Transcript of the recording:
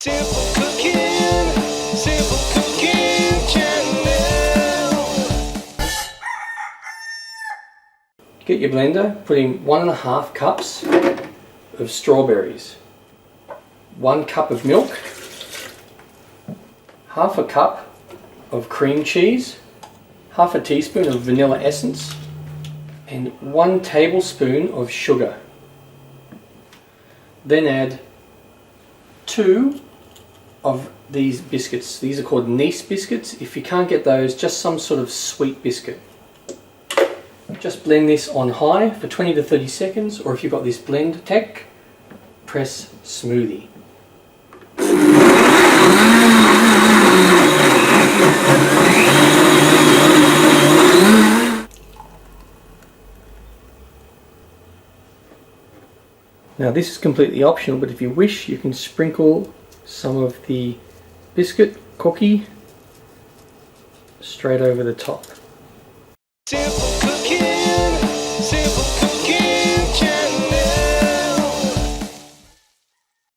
Simple cooking, simple cooking channel. Get your blender, put in 1.5 cups of strawberries, 1 cup of milk, half a cup of cream cheese, half a teaspoon of vanilla essence, and 1 tablespoon of sugar. Then add 2 of these biscuits. These are called Nice biscuits. If you can't get those, just some sort of sweet biscuit. Just blend this on high for 20 to 30 seconds, or if you've got this blend tech, press smoothie. Now this is completely optional, but if you wish you can sprinkle some of the biscuit cookie straight over the top. Simple